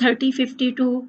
3052।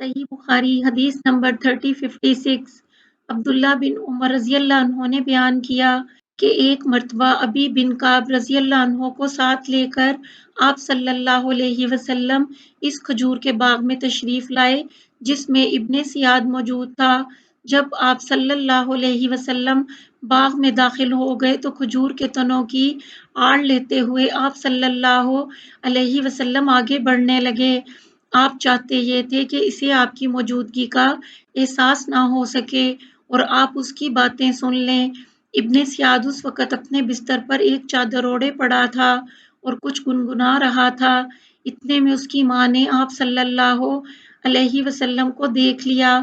صحیح بخاری حدیث نمبر 3056 عبداللہ بن عمر رضی اللہ عنہ نے بیان کیا کہ ایک مرتبہ ابی بن کعب رضی اللہ عنہ کو ساتھ لے کر آپ صلی اللہ علیہ وسلم اس کھجور کے باغ میں تشریف لائے جس میں ابن سیاد موجود تھا۔ جب آپ صلی اللہ علیہ وسلم باغ میں داخل ہو گئے تو کھجور کے تنوں کی آڑ لیتے ہوئے آپ صلی اللہ علیہ وسلم آگے بڑھنے لگے۔ آپ چاہتے یہ تھے کہ اسے آپ کی موجودگی کا احساس نہ ہو سکے اور آپ اس کی باتیں سن لیں۔ ابن سیاد اس وقت اپنے بستر پر ایک چادر اوڑھے پڑا تھا اور کچھ گنگنا رہا تھا۔ اتنے میں اس کی ماں نے آپ صلی اللہ علیہ وسلم کو دیکھ لیا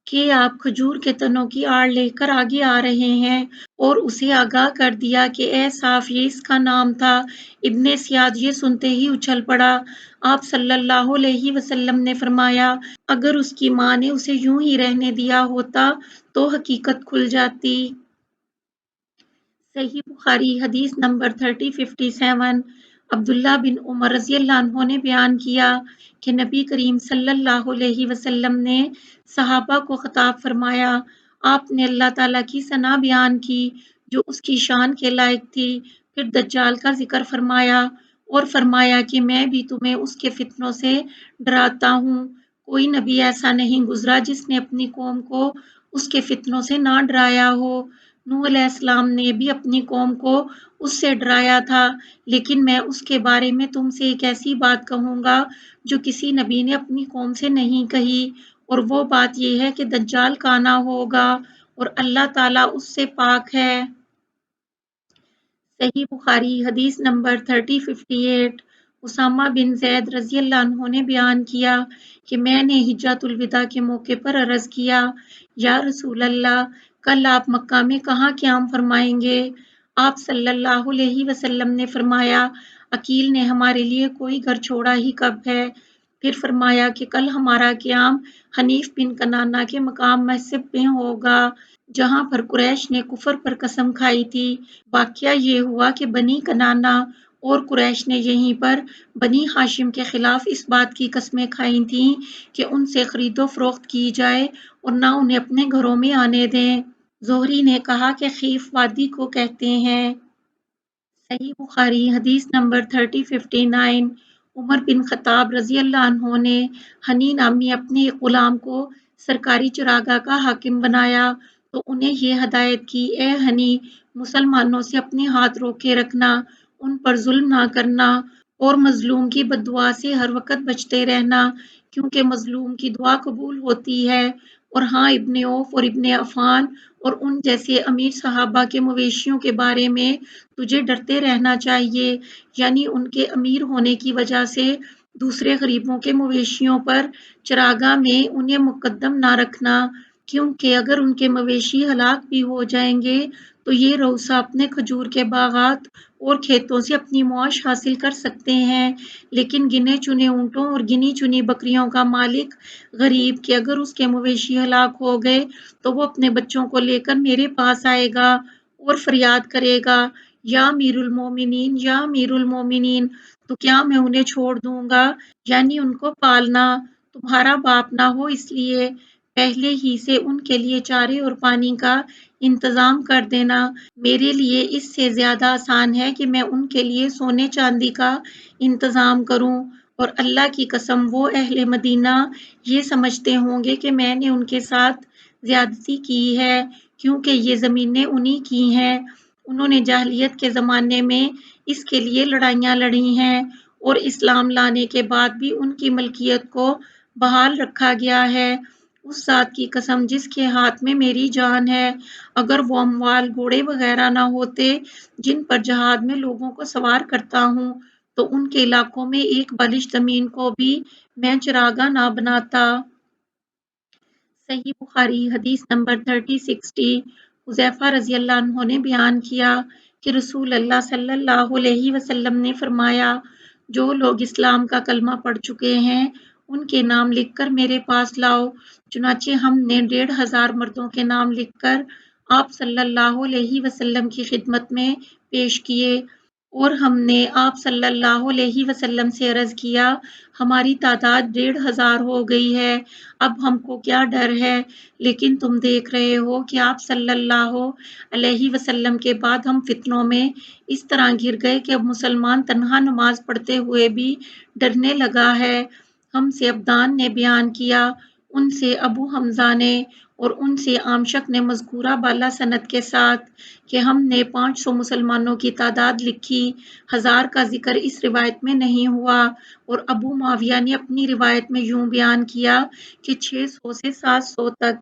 کہ آپ کھجور کے تنوں کی آڑ لے کر آگے آ رہے ہیں اور اسے آگاہ کر دیا کہ اے صاف یہ اس کا نام تھا۔ ابن سیاد یہ سنتے ہی اچھل پڑا۔ آپ صلی اللہ علیہ وسلم نے فرمایا اگر اس کی ماں نے اسے یوں ہی رہنے دیا ہوتا تو حقیقت کھل جاتی۔ صحیح بخاری حدیث نمبر 3057 عبداللہ بن عمر رضی اللہ عنہ نے بیان کیا کہ نبی کریم صلی اللہ علیہ وسلم نے صحابہ کو خطاب فرمایا۔ آپ نے اللہ تعالیٰ کی ثنا بیان کی جو اس کی شان کے لائق تھی، پھر دجال کا ذکر فرمایا اور فرمایا کہ میں بھی تمہیں اس کے فتنوں سے ڈراتا ہوں۔ کوئی نبی ایسا نہیں گزرا جس نے اپنی قوم کو اس کے فتنوں سے نہ ڈرایا ہو۔ نوح علیہ السلام نے بھی اپنی قوم کو اس سے ڈرایا تھا، لیکن میں اس کے بارے میں تم سے ایک ایسی بات کہوں گا جو کسی نبی نے اپنی قوم سے نہیں کہی، اور وہ بات یہ ہے کہ دجال کانا ہوگا اور اللہ تعالیٰ اس سے پاک ہے۔ صحیح بخاری حدیث نمبر 3058 اسامہ بن زید رضی اللہ عنہ نے بیان کیا کہ میں نے حجۃ الوداع کے موقع پر عرض کیا یا رسول اللہ کل آپ مکہ میں کہاں قیام فرمائیں گے؟ آپ صلی اللہ علیہ وسلم نے فرمایا عقیل نے ہمارے لیے کوئی گھر چھوڑا ہی کب ہے؟ پھر فرمایا کہ کل ہمارا قیام حنیف بن کنانہ کے مقام محسب میں ہوگا جہاں پر قریش نے کفر پر قسم کھائی تھی۔ واقعہ یہ ہوا کہ بنی کنانہ اور قریش نے یہیں پر بنی ہاشم کے خلاف اس بات کی قسمیں کھائی تھیں کہ ان سے خرید و فروخت کی جائے اور نہ انہیں اپنے گھروں میں آنے دیں۔ زہری نے کہا کہ خیف وادی کو کہتے ہیں۔ صحیح بخاری حدیث نمبر 3059 عمر بن خطاب رضی اللہ عنہ نے ہنی نامی اپنے ایک غلام کو سرکاری چراگاہ کا حاکم بنایا تو انہیں یہ ہدایت کی اے ہنی مسلمانوں سے اپنے ہاتھ روکے رکھنا، ان پر ظلم نہ کرنا اور مظلوم کی بد دعا سے ہر وقت بچتے رہنا کیونکہ مظلوم کی دعا قبول ہوتی ہے۔ اور ہاں ابن عوف اور ابن عفان اور ان جیسے امیر صحابہ کے مویشیوں کے بارے میں تجھے ڈرتے رہنا چاہیے، یعنی ان کے امیر ہونے کی وجہ سے دوسرے غریبوں کے مویشیوں پر چراگاہ میں انہیں مقدم نہ رکھنا کیونکہ اگر ان کے مویشی ہلاک بھی ہو جائیں گے تو یہ روثہ اپنے کھجور کے باغات اور کھیتوں سے اپنی معاش حاصل کر سکتے ہیں، لیکن گنے چنے اونٹوں اور گنی چنی بکریوں کا مالک غریب کہ اگر اس کے مویشی ہلاک ہو گئے تو وہ اپنے بچوں کو لے کر میرے پاس آئے گا اور فریاد کرے گا یا امیر المومنین یا امیر المومنین، تو کیا میں انہیں چھوڑ دوں گا؟ یعنی ان کو پالنا تمہارا باپ نہ ہو اس لیے پہلے ہی سے ان کے لیے چارے اور پانی کا انتظام کر دینا میرے لیے اس سے زیادہ آسان ہے کہ میں ان کے لیے سونے چاندی کا انتظام کروں۔ اور اللہ کی قسم وہ اہل مدینہ یہ سمجھتے ہوں گے کہ میں نے ان کے ساتھ زیادتی کی ہے کیونکہ یہ زمینیں انہی کی ہیں، انہوں نے جاہلیت کے زمانے میں اس کے لیے لڑائیاں لڑی ہیں اور اسلام لانے کے بعد بھی ان کی ملکیت کو بحال رکھا گیا ہے۔ اس ذات کی قسم جس کے ہاتھ میں میری جان ہے اگر وہ اموال گھوڑے وغیرہ نہ ہوتے جن پر جہاد میں لوگوں کو سوار کرتا ہوں تو ان کے علاقوں میں ایک بالش زمین کو بھی میں چراگاہ نہ بناتا۔ صحیح بخاری حدیث نمبر 3060 حذیفہ رضی اللہ عنہ نے بیان کیا کہ رسول اللہ صلی اللہ علیہ وسلم نے فرمایا جو لوگ اسلام کا کلمہ پڑھ چکے ہیں ان کے نام لکھ کر میرے پاس لاؤ۔ چنانچہ ہم نے 1500 مردوں کے نام لکھ کر آپ صلی اللہ علیہ وسلم کی خدمت میں پیش کیے۔ اور ہم نے آپ صلی اللہ علیہ وسلم سے عرض کیا ہماری تعداد 1500 ہو گئی ہے، اب ہم کو کیا ڈر ہے؟ لیکن تم دیکھ رہے ہو کہ آپ صلی اللہ علیہ وسلم کے بعد ہم فتنوں میں اس طرح گر گئے کہ اب مسلمان تنہا نماز پڑھتے ہوئے بھی ڈرنے لگا ہے۔ ہم سے ابدان نے بیان کیا، ان سے ابو حمزہ نے اور ان سے عامشک نے مذکورہ بالا سند کے ساتھ کہ ہم نے 500 مسلمانوں کی تعداد لکھی، 1000 کا ذکر اس روایت میں نہیں ہوا، اور ابو معاویہ نے اپنی روایت میں یوں بیان کیا کہ 600 سے 700 تک